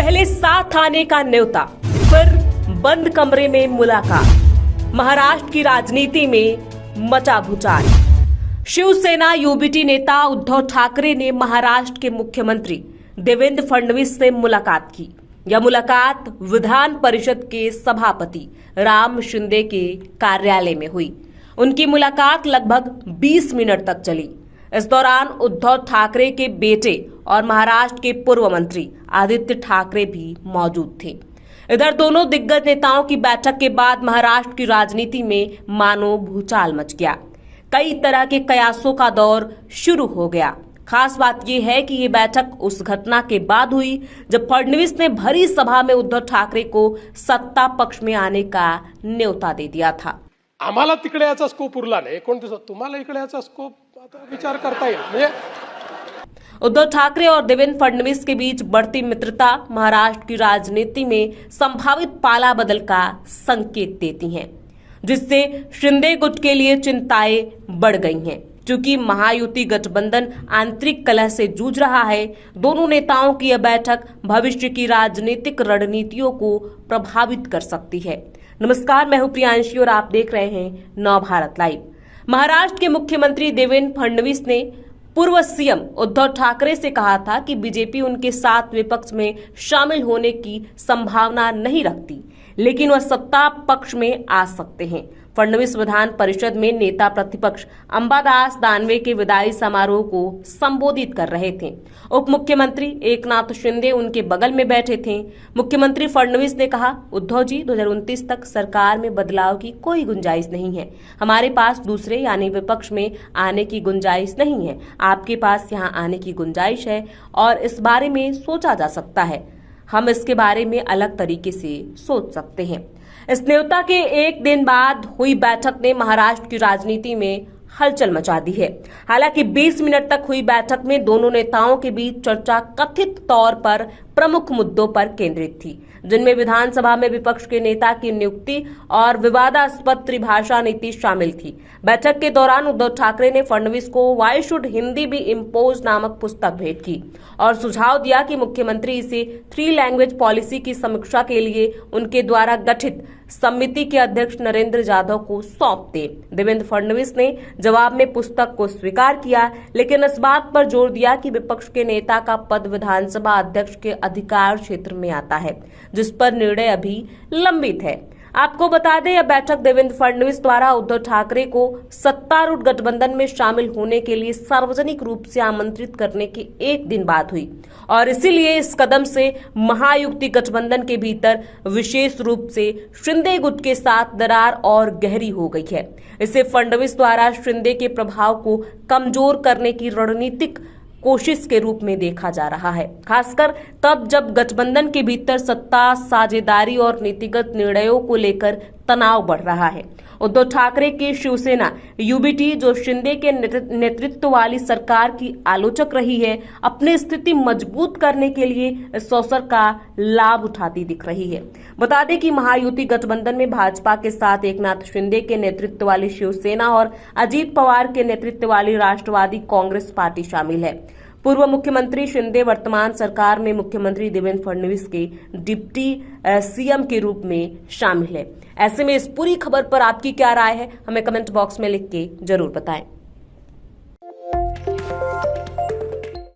पहले साथ आने का न्योता, फिर बंद कमरे में मुलाकात। महाराष्ट्र की राजनीति में मचा भूचाल। शिवसेना यूबीटी नेता उद्धव ठाकरे ने महाराष्ट्र के मुख्यमंत्री देवेंद्र फडणवीस से मुलाकात की। यह मुलाकात विधान परिषद के सभापति राम शिंदे के कार्यालय में हुई। उनकी मुलाकात लगभग 20 मिनट तक चली। इस दौरान उद्धव ठाकरे के बेटे और महाराष्ट्र के पूर्व मंत्री आदित्य ठाकरे भी मौजूद थे। इधर दोनों दिग्गज नेताओं की बैठक के बाद महाराष्ट्र की राजनीति में मानो भूचाल मच गया। कई तरह के कयासों का दौर शुरू हो गया। खास बात यह है कि ये बैठक उस घटना के बाद हुई जब फडणवीस ने भरी सभा में उद्धव ठाकरे को सत्ता पक्ष में आने का न्योता दे दिया था। आम्हाला तिकडे याचा स्कोप उरला नाही, 29 तुम्हाला इकडे याचा स्कोप आता विचार करता येईल। म्हणजे उद्धव ठाकरे और देवेंद्र फडणवीस के बीच बढ़ती मित्रता महाराष्ट्र की राजनीति में संभावित पाला बदल का संकेत देती हैं, जिससे शिंदे गुट के लिए चिंताएं बढ़ गई हैं। चूंकि महायुति गठबंधन आंतरिक कलह से जूझ रहा है, दोनों नेताओं की यह बैठक भविष्य की राजनीतिक रणनीतियों को प्रभावित कर सकती है। नमस्कार, मैं हूं प्रियांशी और आप देख रहे हैं नव भारत लाइव। महाराष्ट्र के मुख्यमंत्री देवेंद्र फडणवीस ने पूर्व सीएम उद्धव ठाकरे से कहा था कि बीजेपी उनके साथ विपक्ष में शामिल होने की संभावना नहीं रखती, लेकिन वह सत्ता पक्ष में आ सकते हैं। फडणवीस विधान परिषद में नेता प्रतिपक्ष अंबादास दानवे के विदाई समारोह को संबोधित कर रहे थे। उप मुख्यमंत्री एकनाथ शिंदे उनके बगल में बैठे थे। मुख्यमंत्री फडणवीस ने कहा, उद्धव जी 2029 तक सरकार में बदलाव की कोई गुंजाइश नहीं है। हमारे पास दूसरे यानी विपक्ष में आने की गुंजाइश नहीं है। आपके पास यहाँ आने की गुंजाइश है और इस बारे में सोचा जा सकता है। हम इसके बारे में अलग तरीके से सोच सकते हैं। इस न्योता के एक दिन बाद हुई बैठक ने महाराष्ट्र की राजनीति में हलचल मचा दी है। हालांकि 20 मिनट तक हुई बैठक में दोनों नेताओं के बीच चर्चा कथित तौर पर प्रमुख मुद्दों पर केंद्रित थी, जिनमें विधानसभा में विपक्ष के नेता की नियुक्ति और विवादास्पद त्रिभाषा नीति शामिल थी। बैठक के दौरान उद्धव ठाकरे ने फडणवीस को why should Hindi be impose नामक पुस्तक भेंट की और सुझाव दिया कि मुख्यमंत्री इसे 3 लैंग्वेज पॉलिसी की समीक्षा के लिए उनके द्वारा गठित समिति के अध्यक्ष नरेंद्र जाधव को सौंप दें। देवेंद्र फडणवीस ने जवाब में पुस्तक को स्वीकार किया, लेकिन इस बात पर जोर दिया कि विपक्ष के नेता का पद विधानसभा अध्यक्ष के अधिकार क्षेत्र में आता है, जिस पर निर्णय अभी लंबित है। आपको बता दें, यह बैठक देवेंद्र फडणवीस द्वारा उद्धव ठाकरे को सत्तारूढ़ गठबंधन में शामिल होने के लिए सार्वजनिक रूप से आमंत्रित करने के एक दिन बाद हुई और इसीलिए इस कदम से महायुति गठबंधन के भीतर विशेष रूप से शिंदे गुट के साथ दरार और गहरी हो गई है। इसे फडणवीस द्वारा शिंदे के प्रभाव को कमजोर करने की रणनीतिक कोशिश के रूप में देखा जा रहा है, खासकर तब जब गठबंधन के भीतर सत्ता साझेदारी और नीतिगत निर्णयों को लेकर तनाव बढ़ रहा है। उद्धव ठाकरे की शिवसेना यूबीटी, जो शिंदे के नेतृत्व वाली सरकार की आलोचक रही है, अपनी स्थिति मजबूत करने के लिए इस अवसर का लाभ उठाती दिख रही है। बता दें कि महायुति गठबंधन में भाजपा के साथ एकनाथ शिंदे के नेतृत्व वाली शिवसेना और अजीत पवार के नेतृत्व वाली राष्ट्रवादी कांग्रेस पार्टी शामिल है। पूर्व मुख्यमंत्री शिंदे वर्तमान सरकार में मुख्यमंत्री देवेंद्र फडणवीस के डिप्टी सीएम के रूप में शामिल है। ऐसे में इस पूरी खबर पर आपकी क्या राय है, हमें कमेंट बॉक्स में लिख के जरूर बताएं।